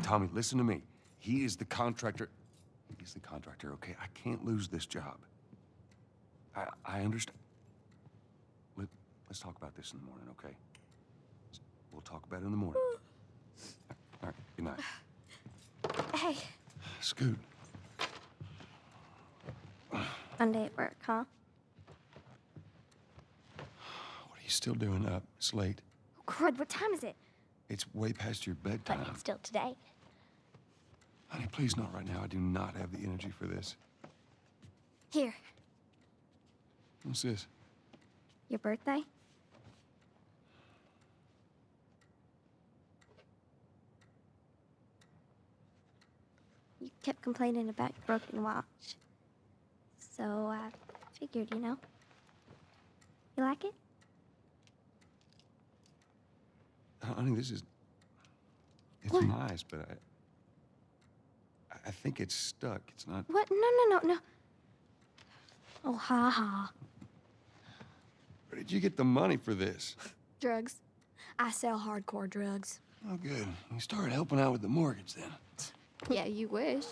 Tommy, listen to me. He is the contractor. He's the contractor, okay? I can't lose this job. I understand. Let's talk about this in the morning, okay? We'll talk about it in the morning. All right, good night. Hey. Scoot. Monday at work, huh? What are you still doing up? It's late. Oh, crud, what time is it? It's way past your bedtime. But it's still today. Honey, please not right now. I do not have the energy for this. Here. What's this? Your birthday? You kept complaining about your broken watch. So I figured, you know. You like it? Honey, this is... It's What? nice, but I think it's stuck. It's not... What? No. Oh, ha ha. Where did you get the money for this? Drugs. I sell hardcore drugs. Oh, good. You started helping out with the mortgage then. Yeah, you wish.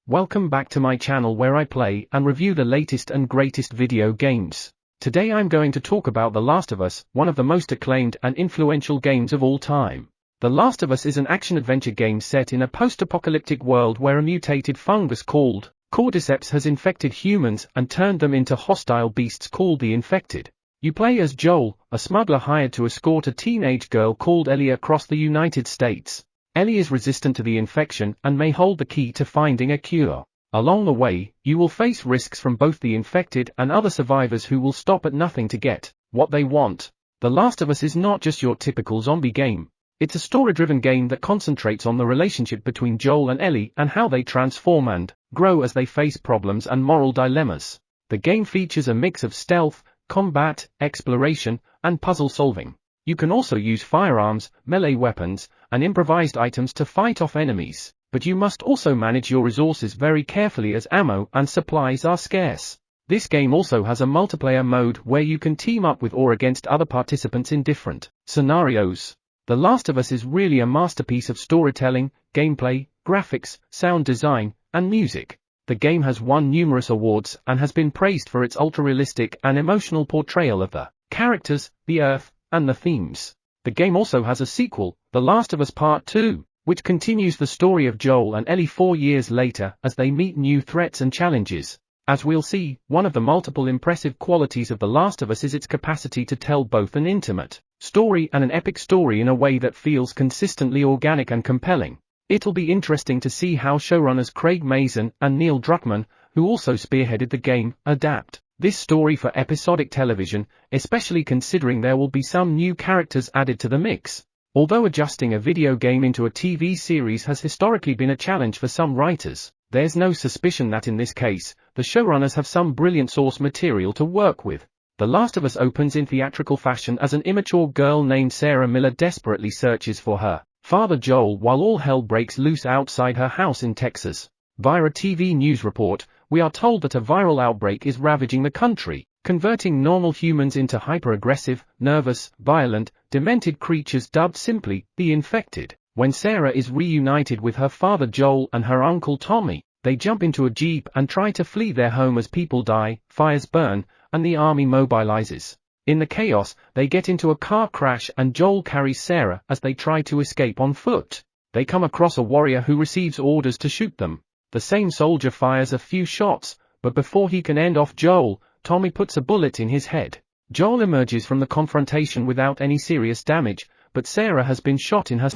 Welcome back to my channel where I play and review the latest and greatest video games. Today I'm going to talk about The Last of Us, one of the most acclaimed and influential games of all time. The Last of Us is an action-adventure game set in a post-apocalyptic world where a mutated fungus called Cordyceps has infected humans and turned them into hostile beasts called the Infected. You play as Joel, a smuggler hired to escort a teenage girl called Ellie across the United States. Ellie is resistant to the infection and may hold the key to finding a cure. Along the way, you will face risks from both the infected and other survivors who will stop at nothing to get what they want. The Last of Us is not just your typical zombie game. It's a story-driven game that concentrates on the relationship between Joel and Ellie and how they transform and grow as they face problems and moral dilemmas. The game features a mix of stealth, combat, exploration, and puzzle solving. You can also use firearms, melee weapons, and improvised items to fight off enemies, but you must also manage your resources very carefully as ammo and supplies are scarce. This game also has a multiplayer mode where you can team up with or against other participants in different scenarios. The Last of Us is really a masterpiece of storytelling, gameplay, graphics, sound design, and music. The game has won numerous awards and has been praised for its ultra-realistic and emotional portrayal of the characters, the Earth, and the themes. The game also has a sequel, The Last of Us Part 2, which continues the story of Joel and Ellie 4 years later as they meet new threats and challenges. As we'll see, one of the multiple impressive qualities of The Last of Us is its capacity to tell both an intimate story and an epic story in a way that feels consistently organic and compelling. It'll be interesting to see how showrunners Craig Mazin and Neil Druckmann, who also spearheaded the game, adapt this story for episodic television, especially considering there will be some new characters added to the mix. Although adjusting a video game into a TV series has historically been a challenge for some writers, there's no suspicion that in this case, the showrunners have some brilliant source material to work with. The Last of Us opens in theatrical fashion as an immature girl named Sarah Miller desperately searches for her father Joel while all hell breaks loose outside her house in Texas. Via a TV news report, we are told that a viral outbreak is ravaging the country, converting normal humans into hyper-aggressive, nervous, violent, demented creatures dubbed simply the Infected. When Sarah is reunited with her father Joel and her uncle Tommy, they jump into a jeep and try to flee their home as people die, fires burn, and the army mobilizes. In the chaos, they get into a car crash and Joel carries Sarah as they try to escape on foot. They come across a warrior who receives orders to shoot them. The same soldier fires a few shots, but before he can end off Joel, Tommy puts a bullet in his head. Joel emerges from the confrontation without any serious damage, but Sarah has been shot in her...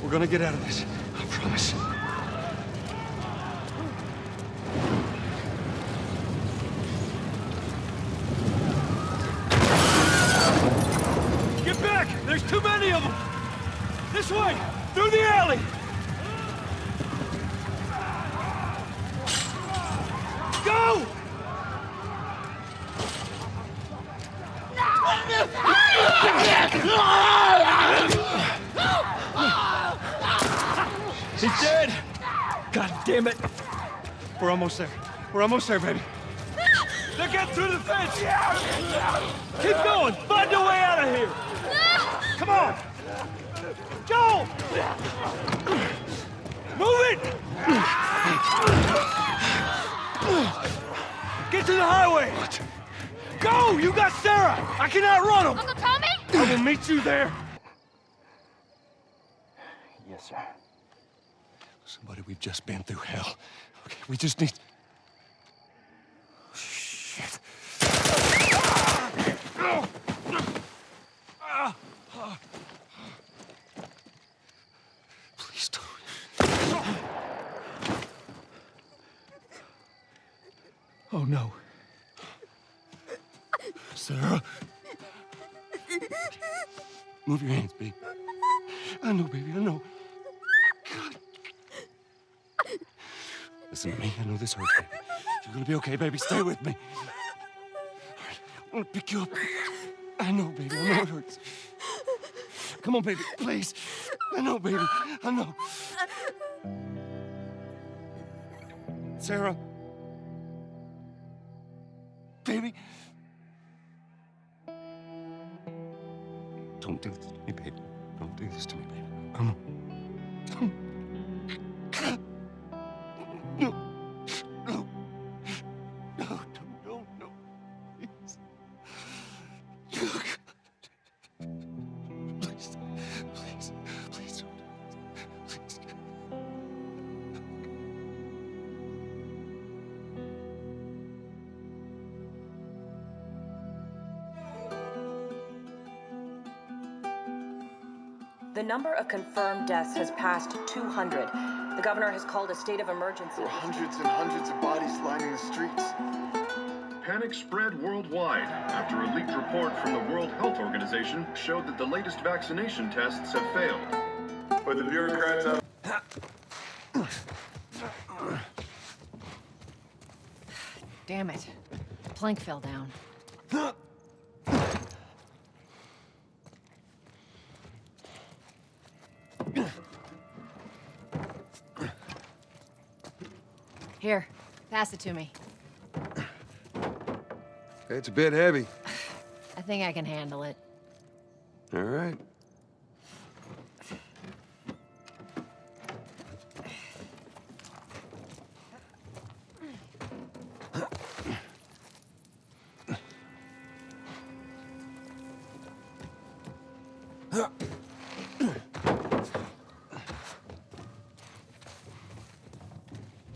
We're gonna get out of this, I promise. Get back! There's too many of them! This way! Through the alley! Go! He's dead! God damn it! We're almost there. We're almost there, baby. They're getting through the fence! Keep going! Find a way out of here! Come on! Joel! Move it! Get to the highway! What? Go! You got Sarah! I can outrun him! Uncle Tommy? I will meet you there. Yes, sir. Somebody, we've just been through hell. Okay, we just need... Shit. Please don't. Oh, no. Sarah. Move your hands, baby. I know, baby, I know. God. Listen to me. I know this hurts, baby. You're gonna be okay, baby. Stay with me. All right, I'm gonna pick you up. I know, baby. I know it hurts. Come on, baby. Please. I know, baby. I know. Sarah. Baby. Don't do this to me, baby. Don't do this to me, baby. Come on. No. No. No, no, no, please. Oh, God. Please, please, please don't do this. Please. The number of confirmed deaths has passed 200. The governor has called a state of emergency. There were hundreds and hundreds of bodies lining the streets. Panic spread worldwide after a leaked report from the World Health Organization showed that the latest vaccination tests have failed. But the bureaucrats have... Damn it. Plank fell down. Here, pass it to me. It's a bit heavy. I think I can handle it. All right.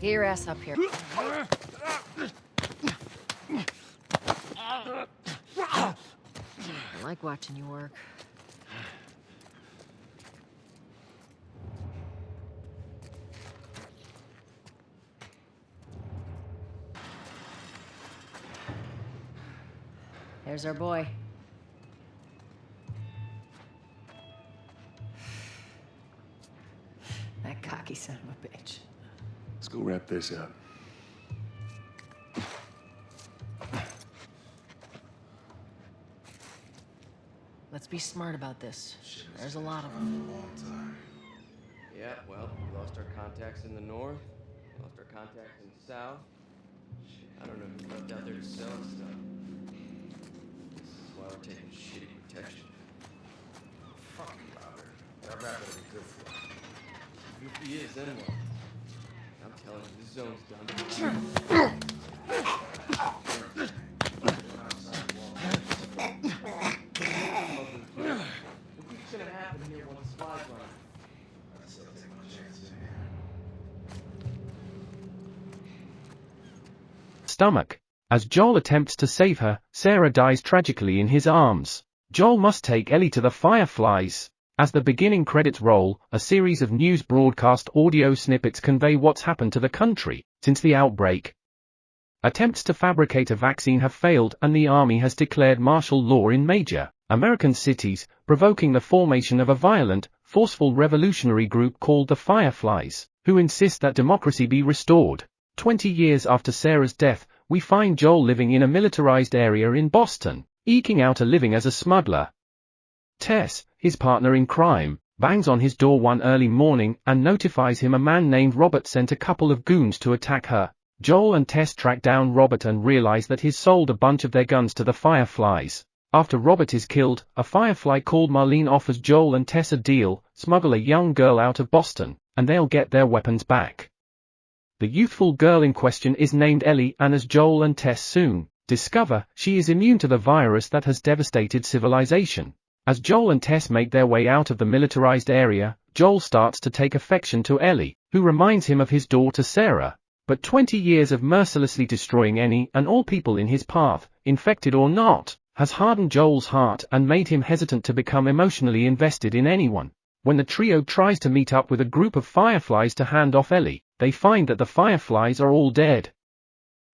Get your ass up here. I like watching you work. There's our boy. That cocky son of a bitch. Let's go wrap this up. Let's be smart about this. There's a lot of them. Yeah, well, we lost our contacts in the north, lost our contacts in the south. I don't know who left out there to sell us stuff. This is why we're taking shitty protection. Fucking Robert. That rabbit will be good for us. If he is, then what? I'm telling you, this zone's done. What's gonna happen here once the flies run? I'd still take my chances. Stomach. As Joel attempts to save her, Sarah dies tragically in his arms. Joel must take Ellie to the Fireflies. As the beginning credits roll, a series of news broadcast audio snippets convey what's happened to the country since the outbreak. Attempts to fabricate a vaccine have failed and the army has declared martial law in major American cities, provoking the formation of a violent, forceful revolutionary group called the Fireflies, who insist that democracy be restored. 20 years after Sarah's death, we find Joel living in a militarized area in Boston, eking out a living as a smuggler. Tess, his partner in crime, bangs on his door one early morning and notifies him a man named Robert sent a couple of goons to attack her. Joel and Tess track down Robert and realize that he's sold a bunch of their guns to the Fireflies. After Robert is killed, a Firefly called Marlene offers Joel and Tess a deal: smuggle a young girl out of Boston, and they'll get their weapons back. The youthful girl in question is named Ellie, and as Joel and Tess soon discover, she is immune to the virus that has devastated civilization. As Joel and Tess make their way out of the militarized area, Joel starts to take affection to Ellie, who reminds him of his daughter Sarah. But 20 years of mercilessly destroying any and all people in his path, infected or not, has hardened Joel's heart and made him hesitant to become emotionally invested in anyone. When the trio tries to meet up with a group of Fireflies to hand off Ellie, they find that the Fireflies are all dead.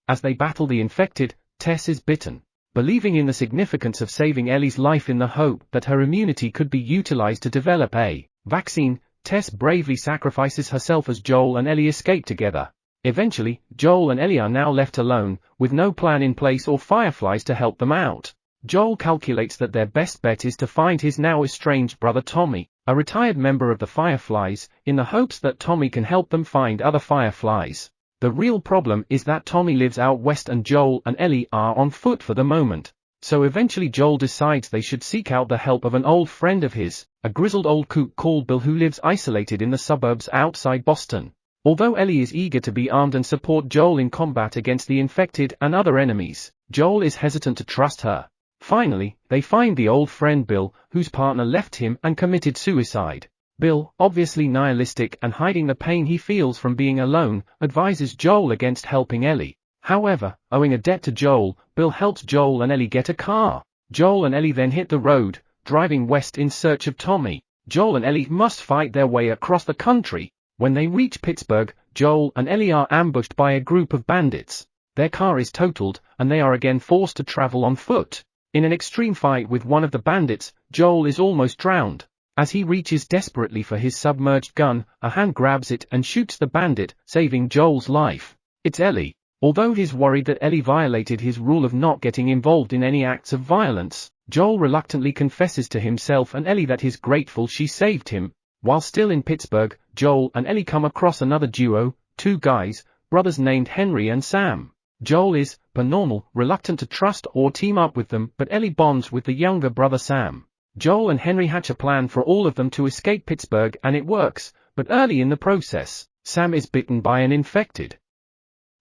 As they battle the infected, Tess is bitten. Believing in the significance of saving Ellie's life in the hope that her immunity could be utilized to develop a vaccine, Tess bravely sacrifices herself as Joel and Ellie escape together. Eventually, Joel and Ellie are now left alone, with no plan in place or Fireflies to help them out. Joel calculates that their best bet is to find his now estranged brother Tommy, a retired member of the Fireflies, in the hopes that Tommy can help them find other Fireflies. The real problem is that Tommy lives out west and Joel and Ellie are on foot for the moment. So eventually Joel decides they should seek out the help of an old friend of his, a grizzled old kook called Bill who lives isolated in the suburbs outside Boston. Although Ellie is eager to be armed and support Joel in combat against the infected and other enemies, Joel is hesitant to trust her. Finally, they find the old friend Bill, whose partner left him and committed suicide. Bill, obviously nihilistic and hiding the pain he feels from being alone, advises Joel against helping Ellie. However, owing a debt to Joel, Bill helps Joel and Ellie get a car. Joel and Ellie then hit the road, driving west in search of Tommy. Joel and Ellie must fight their way across the country. When they reach Pittsburgh, Joel and Ellie are ambushed by a group of bandits. Their car is totaled, and they are again forced to travel on foot. In an extreme fight with one of the bandits, Joel is almost drowned. As he reaches desperately for his submerged gun, a hand grabs it and shoots the bandit, saving Joel's life. It's Ellie. Although he's worried that Ellie violated his rule of not getting involved in any acts of violence, Joel reluctantly confesses to himself and Ellie that he's grateful she saved him. While still in Pittsburgh, Joel and Ellie come across another duo, two guys, brothers named Henry and Sam. Joel is, per normal, reluctant to trust or team up with them, but Ellie bonds with the younger brother Sam. Joel and Henry hatch a plan for all of them to escape Pittsburgh and it works, but early in the process, Sam is bitten by an infected.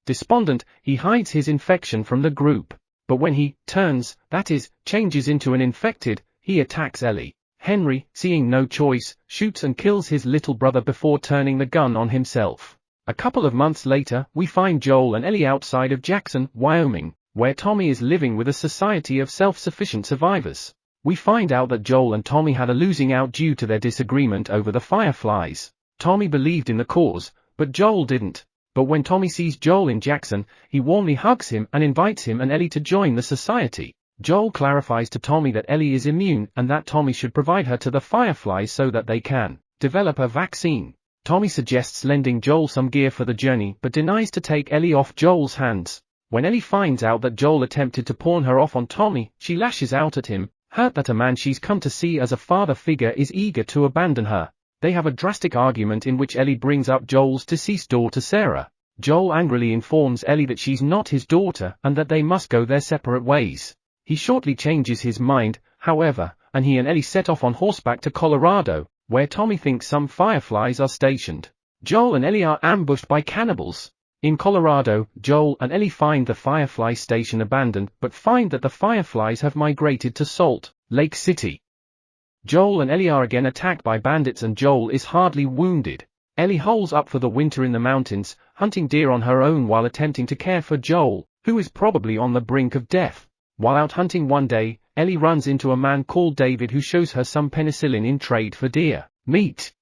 Despondent, he hides his infection from the group. But when he changes into an infected, he attacks Ellie. Henry, seeing no choice, shoots and kills his little brother before turning the gun on himself. A couple of months later, we find Joel and Ellie outside of Jackson, Wyoming, where Tommy is living with a society of self-sufficient survivors. We find out that Joel and Tommy had a losing out due to their disagreement over the Fireflies. Tommy believed in the cause, but Joel didn't. But when Tommy sees Joel in Jackson, he warmly hugs him and invites him and Ellie to join the society. Joel clarifies to Tommy that Ellie is immune and that Tommy should provide her to the Fireflies so that they can develop a vaccine. Tommy suggests lending Joel some gear for the journey but denies to take Ellie off Joel's hands. When Ellie finds out that Joel attempted to pawn her off on Tommy, she lashes out at him, hurt that a man she's come to see as a father figure is eager to abandon her. They have a drastic argument in which Ellie brings up Joel's deceased daughter Sarah. Joel angrily informs Ellie that she's not his daughter and that they must go their separate ways. He shortly changes his mind, however, and he and Ellie set off on horseback to Colorado, where Tommy thinks some Fireflies are stationed. Joel and Ellie are ambushed by cannibals. In Colorado, Joel and Ellie find the Firefly station abandoned but find that the Fireflies have migrated to Salt Lake City. Joel and Ellie are again attacked by bandits and Joel is hardly wounded. Ellie holes up for the winter in the mountains, hunting deer on her own while attempting to care for Joel, who is probably on the brink of death. While out hunting one day, Ellie runs into a man called David who shows her some penicillin in trade for deer meat.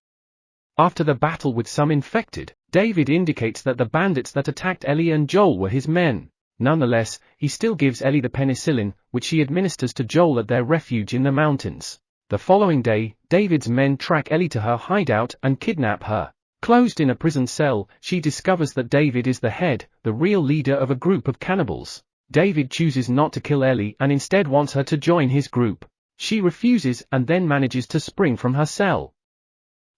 After the battle with some infected, David indicates that the bandits that attacked Ellie and Joel were his men. Nonetheless, he still gives Ellie the penicillin, which she administers to Joel at their refuge in the mountains. The following day, David's men track Ellie to her hideout and kidnap her. Closed in a prison cell, she discovers that David is the real leader of a group of cannibals. David chooses not to kill Ellie and instead wants her to join his group. She refuses and then manages to spring from her cell.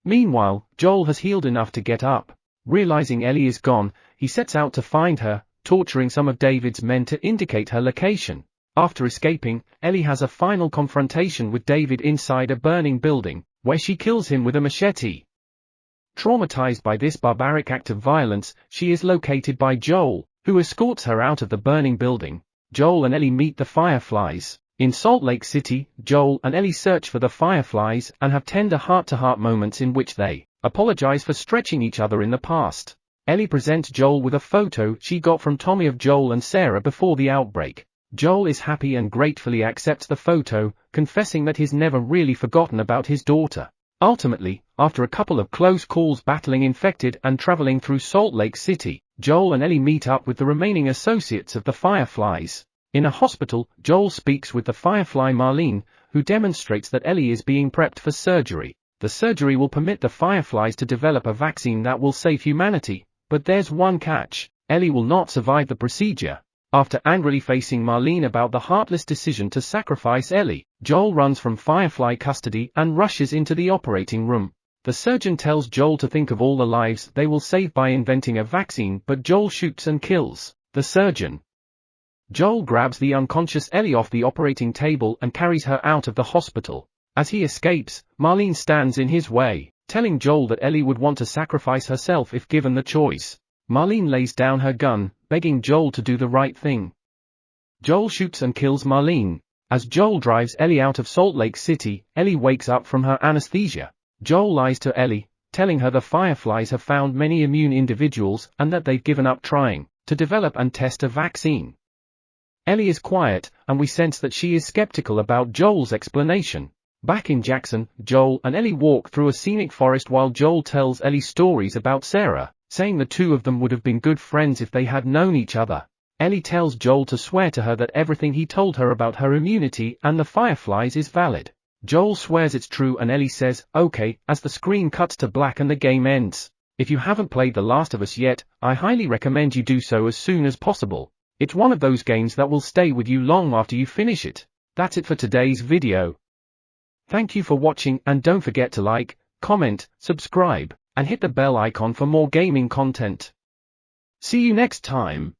Meanwhile, Joel has healed enough to get up. Realizing Ellie is gone, he sets out to find her, torturing some of David's men to indicate her location. After escaping, Ellie has a final confrontation with David inside a burning building, where she kills him with a machete. Traumatized by this barbaric act of violence, she is located by Joel, who escorts her out of the burning building. Joel and Ellie meet the Fireflies. In Salt Lake City, Joel and Ellie search for the Fireflies and have tender heart-to-heart moments in which they apologize for stretching each other in the past. Ellie presents Joel with a photo she got from Tommy of Joel and Sarah before the outbreak. Joel is happy and gratefully accepts the photo, confessing that he's never really forgotten about his daughter. Ultimately, after a couple of close calls battling infected and traveling through Salt Lake City, Joel and Ellie meet up with the remaining associates of the Fireflies. In a hospital, Joel speaks with the Firefly Marlene, who demonstrates that Ellie is being prepped for surgery. The surgery will permit the Fireflies to develop a vaccine that will save humanity, but there's one catch: Ellie will not survive the procedure. After angrily facing Marlene about the heartless decision to sacrifice Ellie, Joel runs from Firefly custody and rushes into the operating room. The surgeon tells Joel to think of all the lives they will save by inventing a vaccine, but Joel shoots and kills the surgeon. Joel grabs the unconscious Ellie off the operating table and carries her out of the hospital. As he escapes, Marlene stands in his way, telling Joel that Ellie would want to sacrifice herself if given the choice. Marlene lays down her gun, begging Joel to do the right thing. Joel shoots and kills Marlene. As Joel drives Ellie out of Salt Lake City, Ellie wakes up from her anesthesia. Joel lies to Ellie, telling her the Fireflies have found many immune individuals and that they've given up trying to develop and test a vaccine. Ellie is quiet, and we sense that she is skeptical about Joel's explanation. Back in Jackson, Joel and Ellie walk through a scenic forest while Joel tells Ellie stories about Sarah, saying the two of them would have been good friends if they had known each other. Ellie tells Joel to swear to her that everything he told her about her immunity and the Fireflies is valid. Joel swears it's true and Ellie says, "Okay," as the screen cuts to black and the game ends. If you haven't played The Last of Us yet, I highly recommend you do so as soon as possible. It's one of those games that will stay with you long after you finish it. That's it for today's video. Thank you for watching, and don't forget to like, comment, subscribe, and hit the bell icon for more gaming content. See you next time.